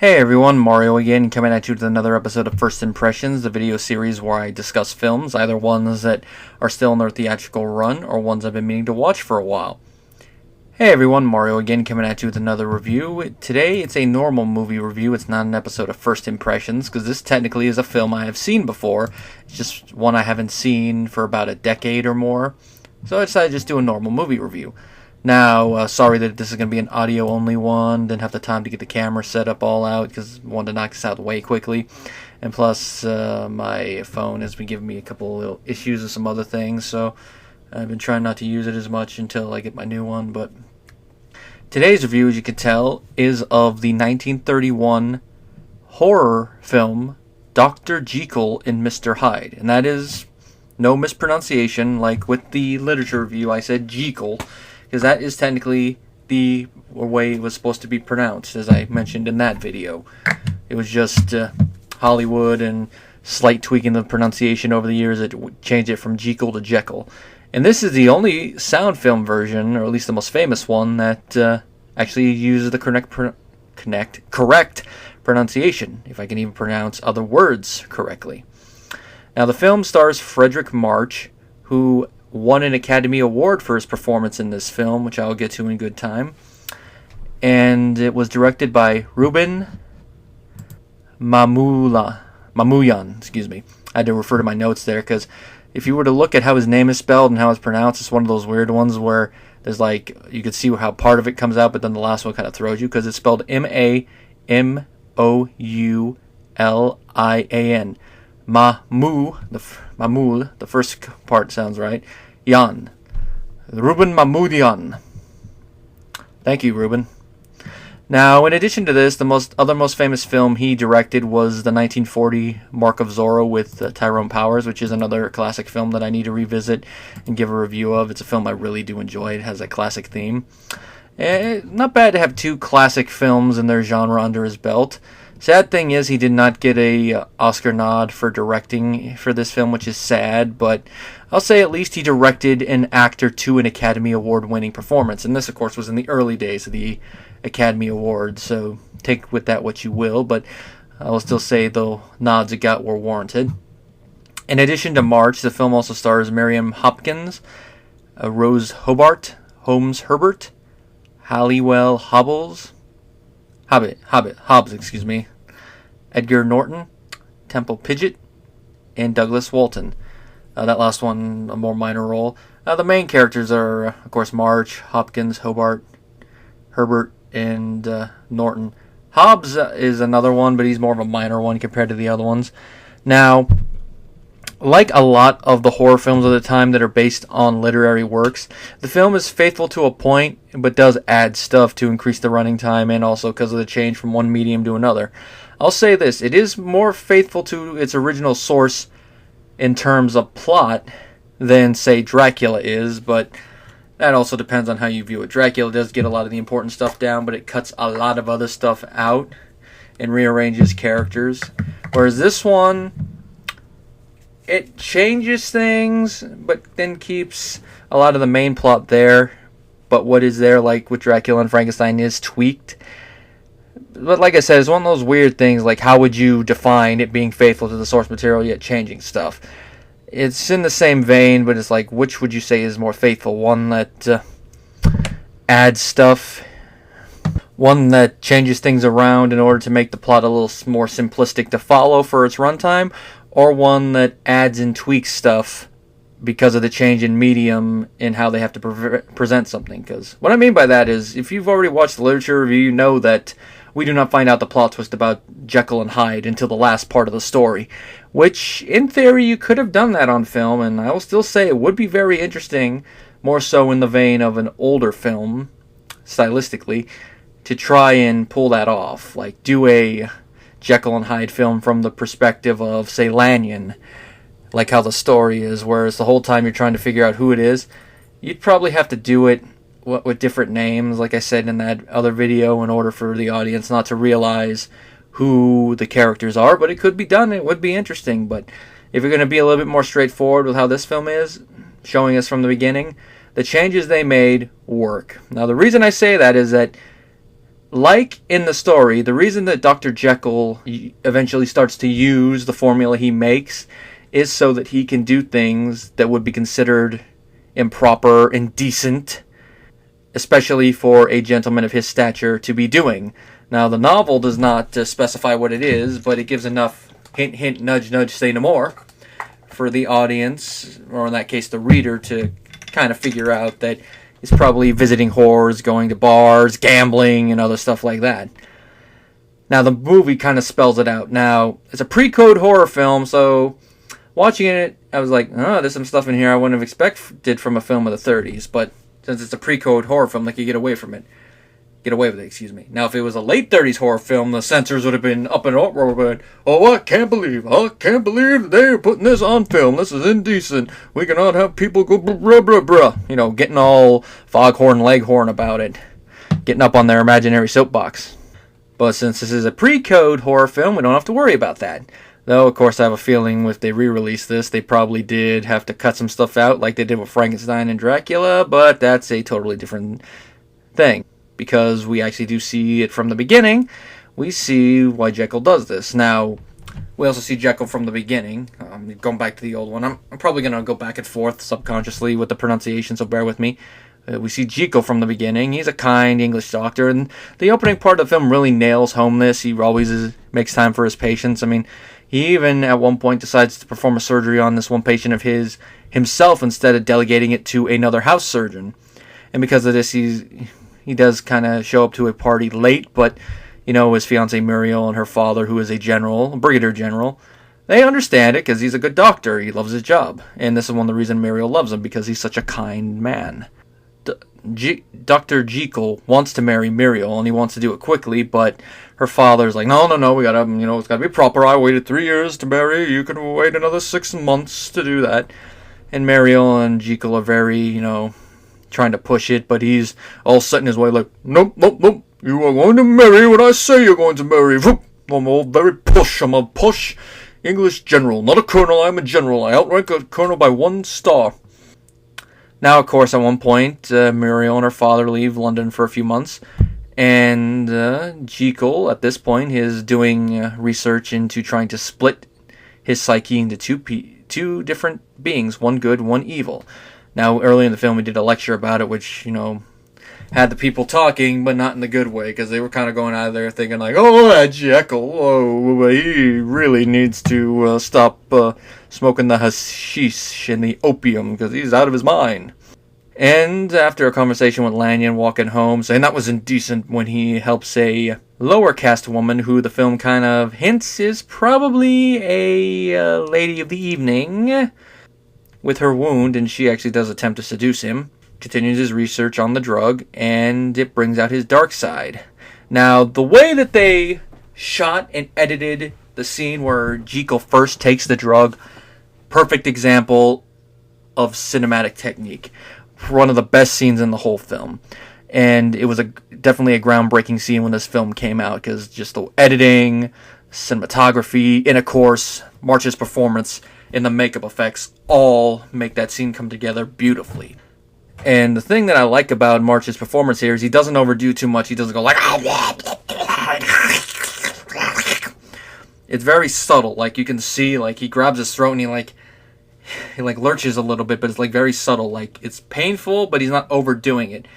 Hey everyone, Mario again, coming at you with another episode of First Impressions, the video series where I discuss films, either ones that are still in their theatrical run, or ones I've been meaning to watch for a while. Hey everyone, Mario again, coming at you with another review. Today, it's a normal movie review, it's not an episode of First Impressions, because this technically is a film I have seen before. It's just one I haven't seen for about a decade or more, so I decided to just do a normal movie review. Now, sorry that this is going to be an audio-only one. Didn't have the time to get the camera set up all out because I wanted to knock this out way quickly. And plus, my phone has been giving me a couple of little issues with some other things, so I've been trying not to use it as much until I get my new one. But today's review, as you can tell, is of the 1931 horror film Dr. Jekyll and Mr. Hyde. And that is no mispronunciation. Like with the literature review, I said Jekyll, because that is technically the way it was supposed to be pronounced, as I mentioned in that video. It was just Hollywood and slight tweaking the pronunciation over the years that changed it from Jekyll to Jekyll. And this is the only sound film version, or at least the most famous one, that actually uses the correct pronunciation, if I can even pronounce other words correctly. Now, the film stars Fredric March, who won an Academy Award for his performance in this film, which I'll get to in good time. And it was directed by Rouben Mamoulian. Excuse me. I had to refer to my notes there, because if you were to look at how his name is spelled and how it's pronounced, it's one of those weird ones where there's like, you could see how part of it comes out, but then the last one kind of throws you, because it's spelled M-A-M-O-U-L-I-A-N. Mamoul, the first part sounds right. Jan. Rouben Mamoulian. Thank you, Rouben. Now, in addition to this, the most famous film he directed was the 1940 Mark of Zorro with Tyrone Powers, which is another classic film that I need to revisit and give a review of. It's a film I really do enjoy. It has a classic theme. Not bad to have two classic films in their genre under his belt. Sad thing is he did not get a Oscar nod for directing for this film, which is sad, but I'll say at least he directed an actor to an Academy Award winning performance. And this, of course, was in the early days of the Academy Awards, so take with that what you will, but I will still say the nods it got were warranted. In addition to March, the film also stars Miriam Hopkins, Rose Hobart, Holmes Herbert, Halliwell Hobbs, Edgar Norton, Temple Pidgett, and Douglas Walton. That last one, a more minor role. The main characters are, of course, March, Hopkins, Hobart, Herbert, and Norton. Hobbs is another one, but he's more of a minor one compared to the other ones. Now, like a lot of the horror films of the time that are based on literary works, the film is faithful to a point, but does add stuff to increase the running time, and also because of the change from one medium to another. I'll say this, it is more faithful to its original source in terms of plot than, say, Dracula is, but that also depends on how you view it. Dracula does get a lot of the important stuff down, but it cuts a lot of other stuff out and rearranges characters. Whereas this one, it changes things, but then keeps a lot of the main plot there. But what is there, like with Dracula and Frankenstein, is tweaked. But like I said, it's one of those weird things, like how would you define it being faithful to the source material yet changing stuff? It's in the same vein, but it's like, which would you say is more faithful? One that adds stuff? One that changes things around in order to make the plot a little more simplistic to follow for its runtime? Or one that adds and tweaks stuff because of the change in medium in how they have to present something? Because what I mean by that is, if you've already watched the literature review, you know that we do not find out the plot twist about Jekyll and Hyde until the last part of the story. Which, in theory, you could have done that on film, and I will still say it would be very interesting, more so in the vein of an older film, stylistically, to try and pull that off. Like, do a Jekyll and Hyde film from the perspective of, say, Lanyon, like how the story is, whereas the whole time you're trying to figure out who it is. You'd probably have to do it with different names, like I said in that other video, in order for the audience not to realize who the characters are, but it could be done. It would be interesting, but if you're going to be a little bit more straightforward with how this film is, showing us from the beginning, the changes they made work. Now, the reason I say that is that Like in the story, the reason that Dr. Jekyll eventually starts to use the formula he makes is so that he can do things that would be considered improper, indecent, especially for a gentleman of his stature to be doing. Now, the novel does not specify what it is, but it gives enough hint, hint, nudge, nudge, say no more for the audience, or in that case, the reader, to kind of figure out that it's probably visiting whores, going to bars, gambling, and other stuff like that. Now, the movie kind of spells it out. Now, it's a pre-code horror film, so watching it, I was like, oh, there's some stuff in here I wouldn't have expected from a film of the 30s, but since it's a pre-code horror film, they could get away with it, excuse me. Now, if it was a late 30s horror film, the censors would have been up in uproar, but, oh, I can't believe they're putting this on film. This is indecent. We cannot have people go bruh, bruh, bruh. You know, getting all foghorn leghorn about it. Getting up on their imaginary soapbox. But since this is a pre-code horror film, we don't have to worry about that. Though, of course, I have a feeling if they re-release this, they probably did have to cut some stuff out like they did with Frankenstein and Dracula, but that's a totally different thing. Because we actually do see it from the beginning, we see why Jekyll does this. Now, we also see Jekyll from the beginning. Going back to the old one, I'm probably going to go back and forth subconsciously with the pronunciation, so bear with me. We see Jekyll from the beginning. He's a kind English doctor, and the opening part of the film really nails home this. He always makes time for his patients. I mean, he even at one point decides to perform a surgery on this one patient of his himself instead of delegating it to another house surgeon. And because of this, he does kind of show up to a party late, but, you know, his fiancée Muriel and her father, who is a brigadier general, they understand it because he's a good doctor. He loves his job. And this is one of the reasons Muriel loves him, because he's such a kind man. Dr. Jekyll wants to marry Muriel, and he wants to do it quickly, but her father's like, no, we gotta, it's gotta be proper. I waited 3 years to marry. You can wait another 6 months to do that. And Muriel and Jekyll are very, trying to push it, but he's all set in his way like, nope, you are going to marry what I say you're going to marry. I'm all very push. I'm a push English general, not a colonel. I'm a general. I outrank a colonel by 1 star. Now, of course, at one point, Muriel and her father leave London for a few months, and Jekyll, at this point, is doing research into trying to split his psyche into two different beings, one good, one evil. Now, early in the film, we did a lecture about it, which, had the people talking, but not in the good way, because they were kind of going out of there thinking like, oh, that Jekyll, he really needs to stop smoking the hashish and the opium, because he's out of his mind. And after a conversation with Lanyon walking home, saying that was indecent when he helps a lower caste woman who the film kind of hints is probably a lady of the evening with her wound, and she actually does attempt to seduce him. Continues his research on the drug, and it brings out his dark side. Now, the way that they shot and edited the scene where Jekyll first takes the drug, perfect example of cinematic technique. One of the best scenes in the whole film. And it was definitely a groundbreaking scene when this film came out, because just the editing, cinematography, and of course, March's performance and the makeup effects all make that scene come together beautifully. And the thing that I like about March's performance here is he doesn't overdo too much. He doesn't go like... It's very subtle. Like, you can see, like, he grabs his throat and he lurches a little bit, but it's, like, very subtle. Like, it's painful, but he's not overdoing it.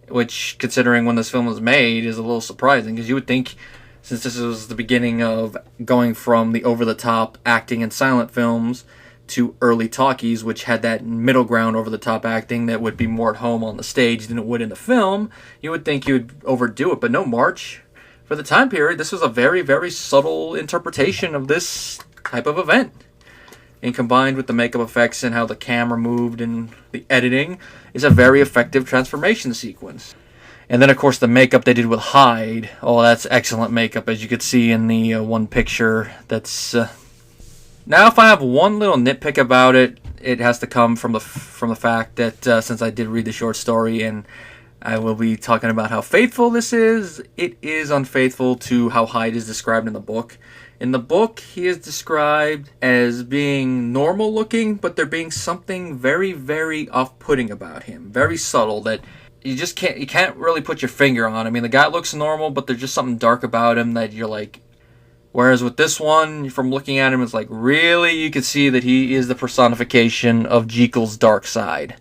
Which, considering when this film was made, is a little surprising. Because you would think, since this was the beginning of going from the over-the-top acting in silent films to early talkies, which had that middle ground over-the-top acting that would be more at home on the stage than it would in the film, you would think you would overdo it. But no, March, for the time period, this was a very, very subtle interpretation of this type of event. And combined with the makeup effects and how the camera moved and the editing, is a very effective transformation sequence. And then, of course, the makeup they did with Hyde. Oh, that's excellent makeup, as you could see in the one picture. That's... Now, if I have one little nitpick about it, it has to come from the fact that since I did read the short story and I will be talking about how faithful this is, it is unfaithful to how Hyde is described in the book. In the book, he is described as being normal looking, but there being something very, very off-putting about him. Very subtle that you can't really put your finger on. I mean, the guy looks normal, but there's just something dark about him that you're like. Whereas with this one, from looking at him, it's like really you can see that he is the personification of Jekyll's dark side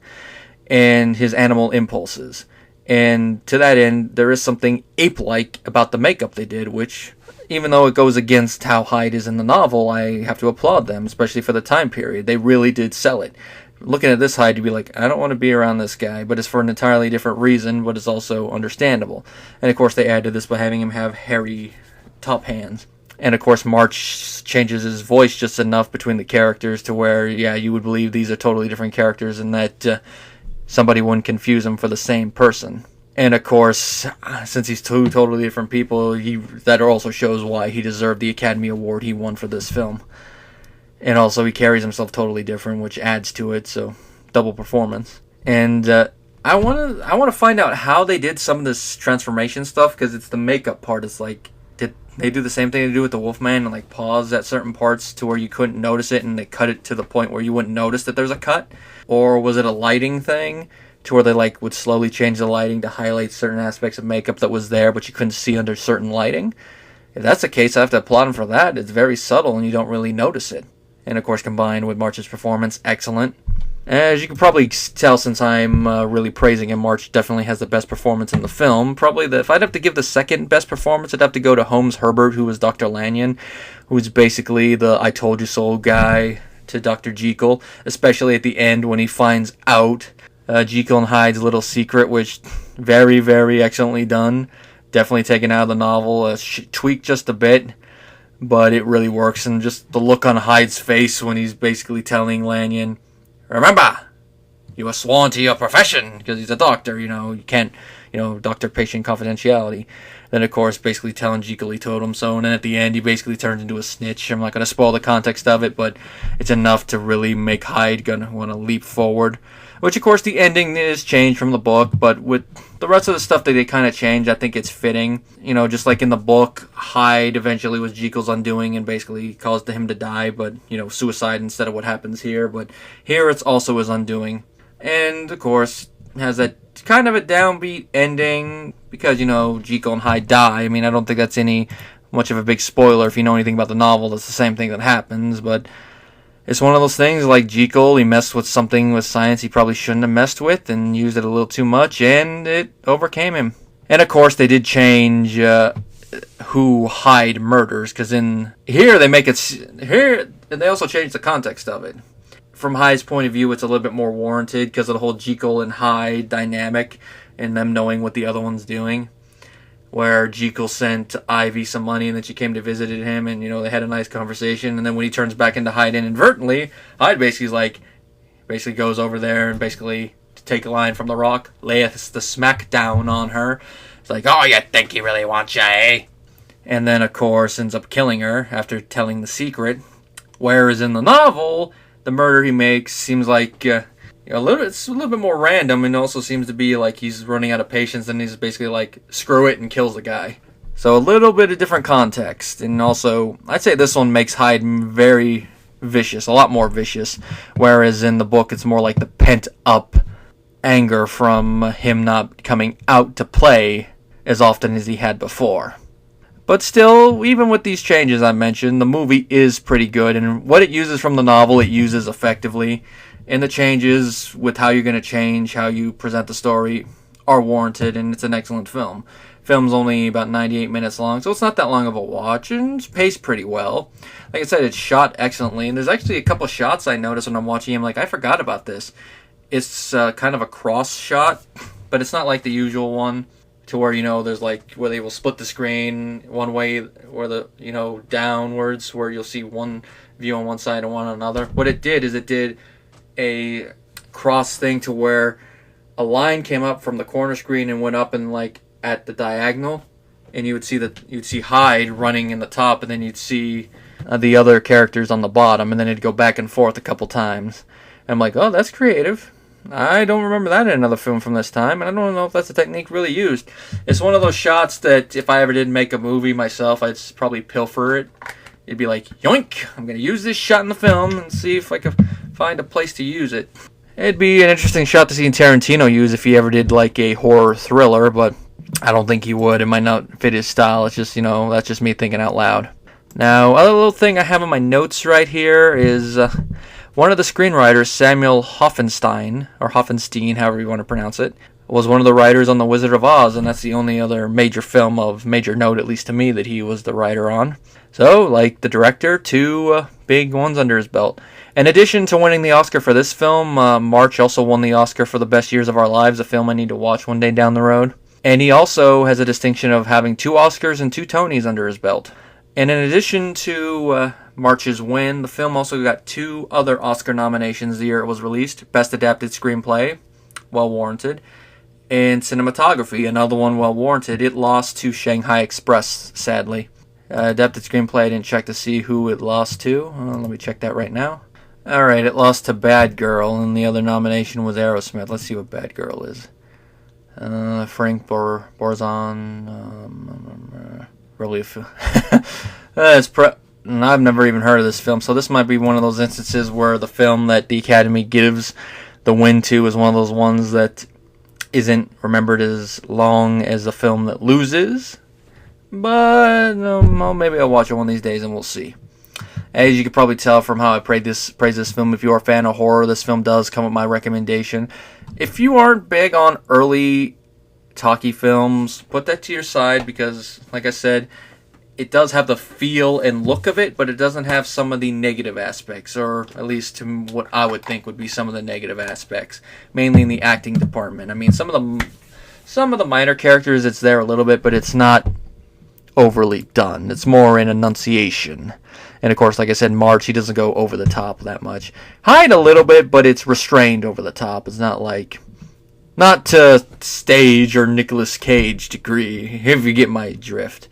and his animal impulses. And to that end, there is something ape-like about the makeup they did, which, even though it goes against how Hyde is in the novel, I have to applaud them, especially for the time period. They really did sell it. Looking at this Hyde, you'd be like, I don't want to be around this guy, but it's for an entirely different reason, but it's also understandable. And of course, they added this by having him have hairy top hands. And of course, March changes his voice just enough between the characters to where, yeah, you would believe these are totally different characters and that somebody wouldn't confuse them for the same person. And of course, since he's two totally different people, that also shows why he deserved the Academy Award he won for this film. And also, he carries himself totally different, which adds to it, so double performance. And I want to find out how they did some of this transformation stuff, because it's the makeup part. It's like, did they do the same thing they do with the Wolfman and like pause at certain parts to where you couldn't notice it, and they cut it to the point where you wouldn't notice that there's a cut? Or was it a lighting thing to where they like would slowly change the lighting to highlight certain aspects of makeup that was there but you couldn't see under certain lighting? If that's the case, I have to applaud him for that. It's very subtle and you don't really notice it. And of course, combined with March's performance, excellent. As you can probably tell, since I'm really praising him, March definitely has the best performance in the film. Probably, if I'd have to give the second best performance, I'd have to go to Holmes Herbert, who was Dr. Lanyon, who's basically the I told you so guy to Dr. Jekyll, especially at the end when he finds out Jekyll and Hyde's little secret, which very, very excellently done. Definitely taken out of the novel, tweaked just a bit, but it really works. And just the look on Hyde's face when he's basically telling Lanyon, remember, you are sworn to your profession, because he's a doctor, you can't, doctor-patient confidentiality. Then, of course, basically telling Jekyll he told him so, and then at the end, he basically turns into a snitch. I'm not going to spoil the context of it, but it's enough to really make Hyde gonna want to leap forward. Which, of course, the ending is changed from the book, but with the rest of the stuff that they kind of changed, I think it's fitting. Just like in the book, Hyde eventually was Jekyll's undoing and basically caused him to die, but, suicide instead of what happens here. But here it's also his undoing. And, of course, has that kind of a downbeat ending because, Jekyll and Hyde die. I mean, I don't think that's much of a big spoiler if you know anything about the novel. That's the same thing that happens, but it's one of those things like Jekyll, he messed with something with science he probably shouldn't have messed with and used it a little too much, and it overcame him. And of course, they did change who Hyde murders, because in here they make it here, and they also changed the context of it. From Hyde's point of view, it's a little bit more warranted because of the whole Jekyll and Hyde dynamic and them knowing what the other one's doing. Where Jekyll sent Ivy some money and then she came to visit him and, they had a nice conversation. And then when he turns back into Hyde inadvertently, Hyde basically goes over there and basically, to take a line from The Rock, layeth the smack down on her. It's like, oh, you think he really wants you, eh? And then, of course, ends up killing her after telling the secret. Whereas in the novel, the murder he makes seems like it's a little bit more random, and also seems to be like he's running out of patience and he's basically like, screw it, and kills the guy. So a little bit of different context. And also, I'd say this one makes Hyde very vicious, a lot more vicious. Whereas in the book, it's more like the pent-up anger from him not coming out to play as often as he had before. But still, even with these changes I mentioned, the movie is pretty good, and what it uses from the novel, it uses effectively. And the changes with how you're going to change, how you present the story, are warranted, and it's an excellent film. Film's only about 98 minutes long, so it's not that long of a watch, and it's paced pretty well. Like I said, it's shot excellently, and there's actually a couple shots I noticed when I'm watching him, like, I forgot about this. It's kind of a cross shot, but it's not like the usual one, to where, there's like, where they will split the screen one way, or the, downwards, where you'll see one view on one side and one on another. What it did is it did a cross thing to where a line came up from the corner screen and went up and like at the diagonal, and you'd see Hyde running in the top, and then you'd see the other characters on the bottom, and then it'd go back and forth a couple times. And I'm like, oh, that's creative. I don't remember that in another film from this time, and I don't know if that's a technique really used. It's one of those shots that if I ever did make a movie myself, I'd probably pilfer it. It'd be like, yoink, I'm going to use this shot in the film and see if I can find a place to use it. It'd be an interesting shot to see Tarantino use if he ever did like a horror thriller, but I don't think he would. It might not fit his style. It's just, that's just me thinking out loud. Now, other little thing I have in my notes right here is one of the screenwriters, Samuel Hoffenstein, or Hoffenstein, however you want to pronounce it, was one of the writers on The Wizard of Oz, and that's the only other major film of major note, at least to me, that he was the writer on. So, like the director, two big ones under his belt. In addition to winning the Oscar for this film, March also won the Oscar for The Best Years of Our Lives, a film I need to watch one day down the road. And he also has a distinction of having 2 Oscars and 2 Tonys under his belt. And in addition to March's win, the film also got 2 other Oscar nominations the year it was released. Best Adapted Screenplay, well warranted. And Cinematography, another one well warranted. It lost to Shanghai Express, sadly. Adapted Screenplay, I didn't check to see who it lost to. Let me check that right now. Alright, it lost to Bad Girl, and the other nomination was Aerosmith. Let's see what Bad Girl is. Frank Borzon, really I've never even heard of this film, so this might be one of those instances where the film that the Academy gives the win to is one of those ones that isn't remembered as long as the film that loses, but maybe I'll watch it one of these days and we'll see. As you can probably tell from how I praise this film, if you are a fan of horror, this film does come with my recommendation. If you aren't big on early talkie films, put that to your side because, like I said, it does have the feel and look of it, but it doesn't have some of the negative aspects, or at least to what I would think would be some of the negative aspects, mainly in the acting department. I mean, some of the minor characters, it's there a little bit, but it's not overly done. It's more an enunciation. And of course, like I said, March, he doesn't go over the top that much. Hyde a little bit, but it's restrained over the top. It's not to Stage or Nicolas Cage degree, if you get my drift.